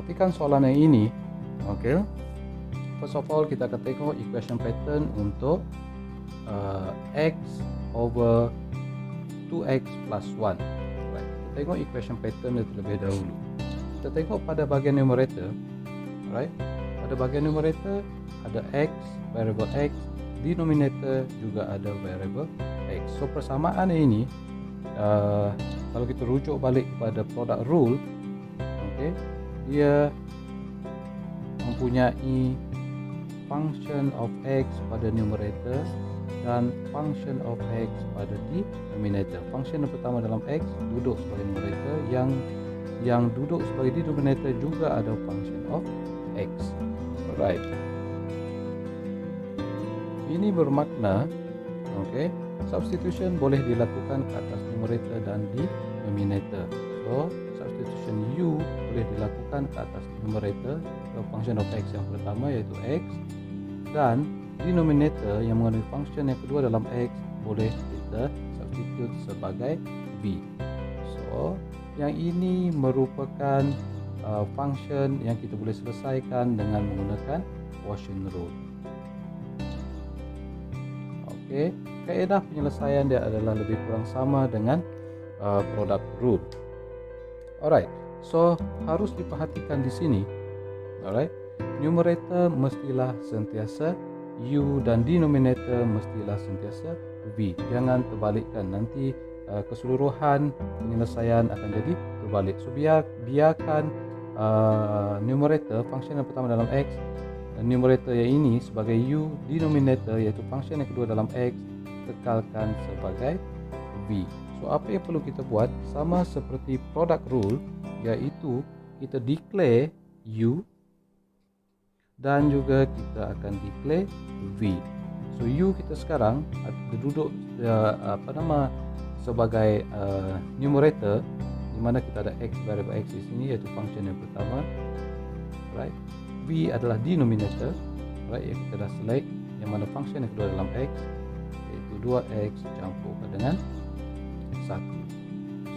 perhatikan soalan yang ini. Okay. First of all, kita akan tengok equation pattern untuk x over 2x plus 1. Right. Kita tengok equation pattern terlebih dahulu. Kita tengok pada bahagian numerator. Right. Pada bahagian numerator ada x, variable x, denominator juga ada variable x. So persamaan ini kalau kita rujuk balik kepada product rule, okay, dia mempunyai function of x pada numerator dan function of x pada denominator. Function yang pertama dalam x duduk sebagai numerator, yang duduk sebagai denominator juga ada function of x. Alright. Ini bermakna, okay, substitution boleh dilakukan ke atas numerator dan denominator. So substitution u boleh dilakukan ke atas numerator, function of x yang pertama iaitu x, dan denominator yang mengandung function yang kedua dalam x boleh kita substitute sebagai v. So yang ini merupakan function yang kita boleh selesaikan dengan menggunakan quotient rule. Okay. Kaedah penyelesaian dia adalah lebih kurang sama dengan product rule. Alright, so harus diperhatikan di sini. Alright, numerator mestilah sentiasa u dan denominator mestilah sentiasa v. Jangan terbalikkan, nanti keseluruhan penyelesaian akan jadi terbalik. So biarkan numerator, function yang pertama dalam x, numerator yang ini sebagai u, denominator iaitu function yang kedua dalam x tekalkan sebagai v. So apa yang perlu kita buat sama seperti product rule, iaitu kita declare u dan juga kita akan declare v. So u kita sekarang duduk sebagai numerator, di mana kita ada x, variable x di sini iaitu function yang pertama, right. V adalah denominator, right, yang kita dah select, yang mana function yang kedua dalam x iaitu 2x campurkan dengan 1.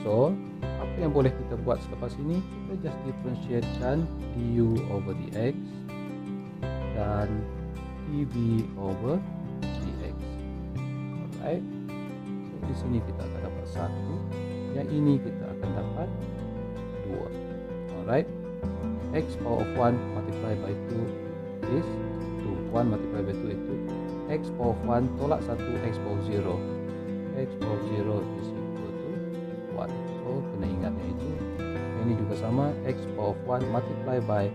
So apa yang boleh kita buat selepas ini, kita just differentiatekan du over dx dan dv over dx. Alright. So di sini kita akan dapat 1, yang ini kita akan dapat 2. Alright. X power of 1 multiplied by 2 is 2. 1 multiplied by 2 itu x power of 1 tolak 1 x power 0. X power 0 is equal to 1. So kena ingatnya itu. Ini juga sama, x power of 1 multiplied by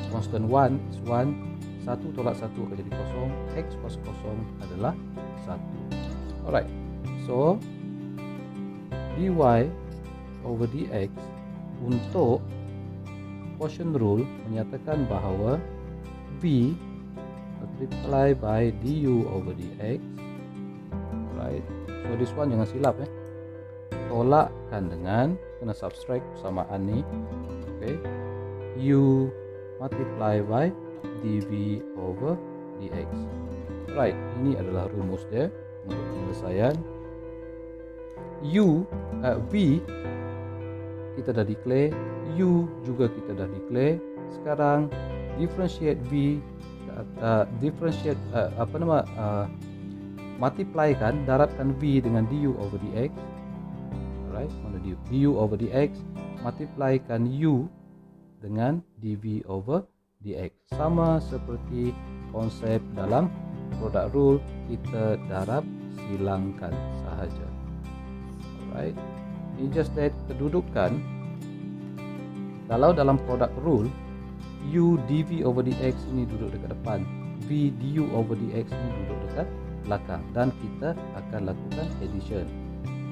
constant 1 is 1. 1 tolak 1 akan jadi kosong. X plus kosong adalah 1. Alright. So dy over dx untuk quotient rule menyatakan bahawa v multiply by du over dx, right. So this one jangan silap, tolakkan dengan, kena subtract persamaan ni, okay, u multiply by dv over dx, right. Ini adalah rumus dia untuk penyelesaian. V kita dah declare, u juga kita dah declare. Sekarang differentiate v, multiplykan, darabkan v dengan du over dx, alright, mana du over dx, multiplykan u dengan dv over dx. Sama seperti konsep dalam product rule, kita darab silangkan sahaja. Alright. Ini just that kedudukan. Kalau dalam product rule, u dv over dx ini duduk dekat depan, v du over dx ini duduk dekat belakang, dan kita akan lakukan addition.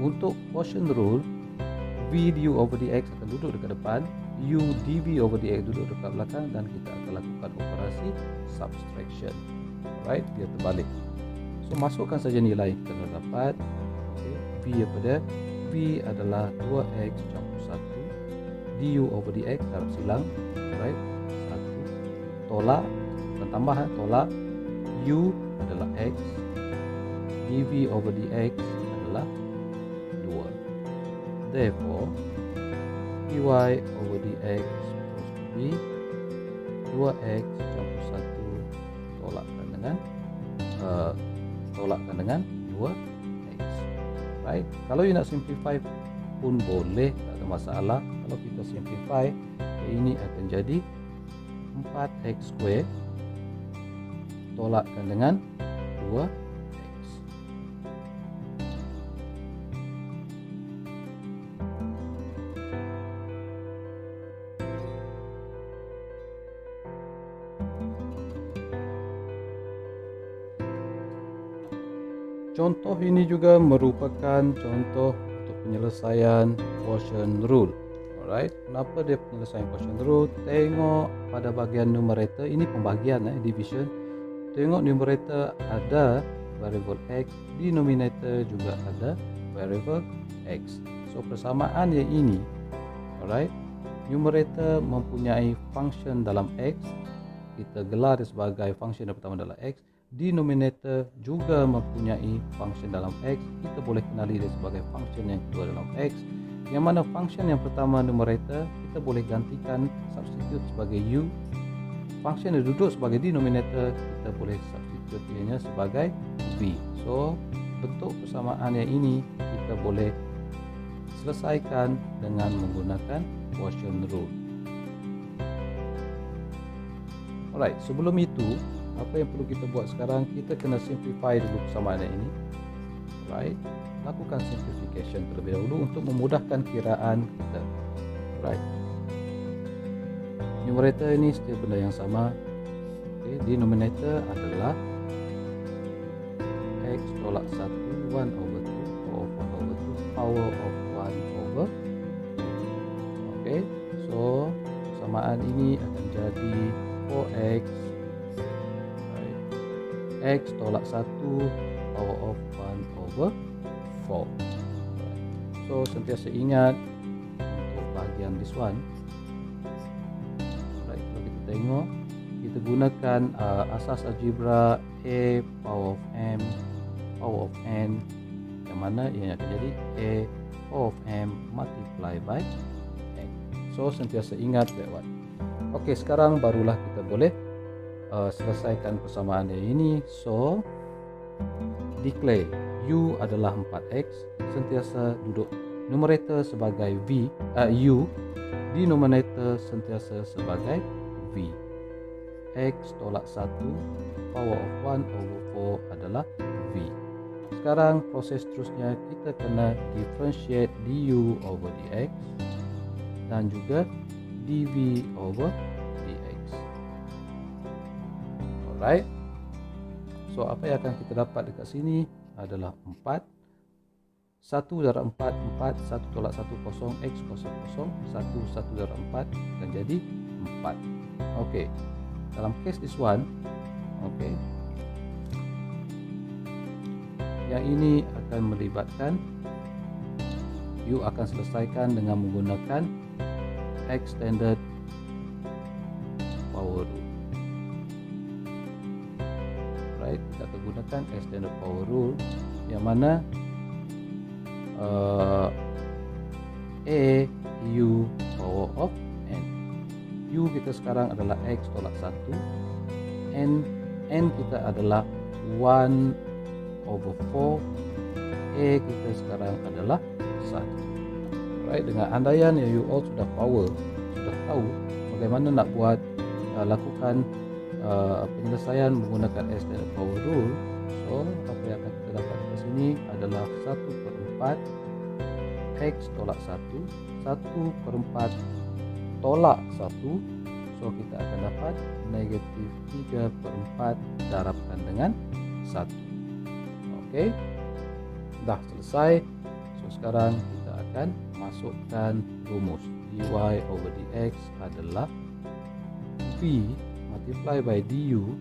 Untuk quotient rule, v du over dx akan duduk dekat depan, u dv over dx duduk dekat belakang, dan kita akan lakukan operasi subtraction. Alright, dia terbalik. So masukkan saja nilai kita dah dapat. Okay. V daripada v adalah 2x campur 1 du over dx, darab silang, right, 1 tolak dan tambah, tolak, u adalah x, dv over dx adalah 2. Therefore, dy over dx supposed to be 2x campur 1 tolakkan dengan 2x. Right? Kalau you nak simplify pun boleh, tak ada masalah. Kalau kita simplify, ini akan jadi 4x square tolakkan dengan 2x. Contoh ini juga merupakan contoh untuk penyelesaian quotient rule. Alright, kenapa dia penyelesaian quotient rule? Tengok pada bahagian numerator, ini pembagian division. Tengok numerator ada variable x, denominator juga ada variable x. So persamaan yang ini, alright, numerator mempunyai function dalam x, kita gelar dia sebagai function yang pertama dalam x. Denominator juga mempunyai function dalam x, kita boleh kenali dia sebagai function yang kedua dalam x. Yang mana function yang pertama numerator, kita boleh gantikan substitute sebagai u. Function yang duduk sebagai denominator, kita boleh substitute ianya sebagai v. So bentuk persamaan yang ini kita boleh selesaikan dengan menggunakan quotient rule. Alright, sebelum itu, apa yang perlu kita buat sekarang? Kita kena simplify dulu persamaan ini. Right? Lakukan simplification terlebih dahulu untuk memudahkan kiraan kita. Right? Numerator ini setiap benda yang sama. Okay. Denominator adalah x tolak 1, 1 over 2, power of 1 over 2, power of 1 over 2. Okay. So persamaan ini akan jadi 4x x tolak 1 power of 1 over 4. So sentiasa ingat untuk bahagian this one. Alright, kalau kita tengok, kita gunakan asas algebra a power of m power of n, yang mana ia akan jadi a power of m multiply by n. So sentiasa ingat that one. Okey, sekarang barulah kita boleh selesaikan persamaan ini. So declare u adalah 4x, sentiasa duduk numerator sebagai u, denominator sentiasa sebagai v. X tolak 1 power of 1 over 4 adalah v. Sekarang proses terusnya, kita kena differentiate du over dx dan juga dv over dx. Alright. So apa yang akan kita dapat dekat sini adalah 4. 1 darab 4, 4, 1 tolak 1, kosong, x kosong, kosong, 1 darab 4 akan jadi 4. Okey. Dalam case this one, okey, yang ini akan melibatkan, you akan selesaikan dengan menggunakan extended power rule. Right, kita akan gunakan extended power rule, yang mana a u power of n. U kita sekarang adalah x tolak 1, n kita adalah 1 over 4, a kita sekarang adalah 1. Right, dengan andaian yang you all sudah tahu bagaimana nak buat lakukan penyelesaian menggunakan extended power rule. So apa yang akan kita dapat di sini adalah 1/4 x tolak 1, 1/4 tolak 1. So kita akan dapat negatif 3/4 darabkan dengan 1. Okey, dah selesai. So sekarang kita akan masukkan rumus. Dy over dx adalah v multiply by du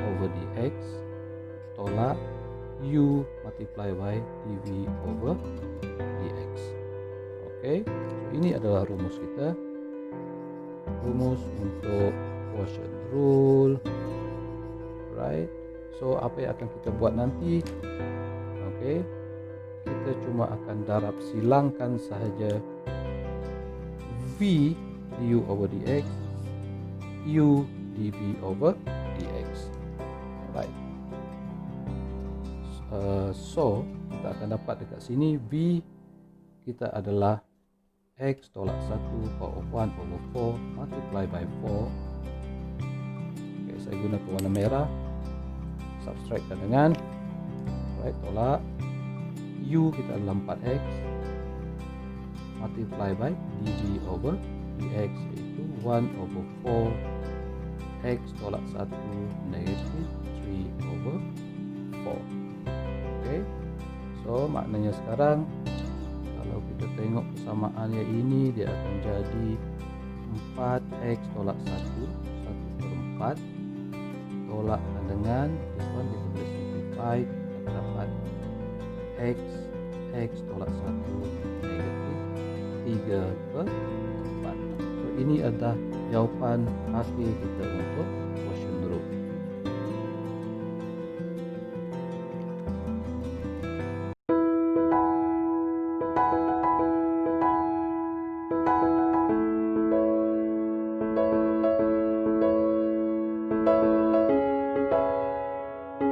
over dx tolak u multiply by dv over dx. Okey, so ini adalah rumus kita. Rumus untuk quotient rule. Right. So apa yang akan kita buat nanti? Okey, kita cuma akan darab silangkan sahaja V du over dx, u dv over dx. Alright. So kita akan dapat dekat sini V kita adalah x tolak 1 power 1 over 4 multiply by 4. Okay, saya gunakan warna merah, subtract dengan right, tolak u kita adalah 4x multiply by dv over dx, iaitu 1 over 4 x tolak 1 negative 3 over 4. Okay, so maknanya sekarang kalau kita tengok persamaannya ini, dia akan jadi 4x tolak 1 1/4 tolakkan dengan this one, kita boleh simplify, kita dapat x tolak 1 negatif 3/4. So ini adalah jawapan akhir kita untuk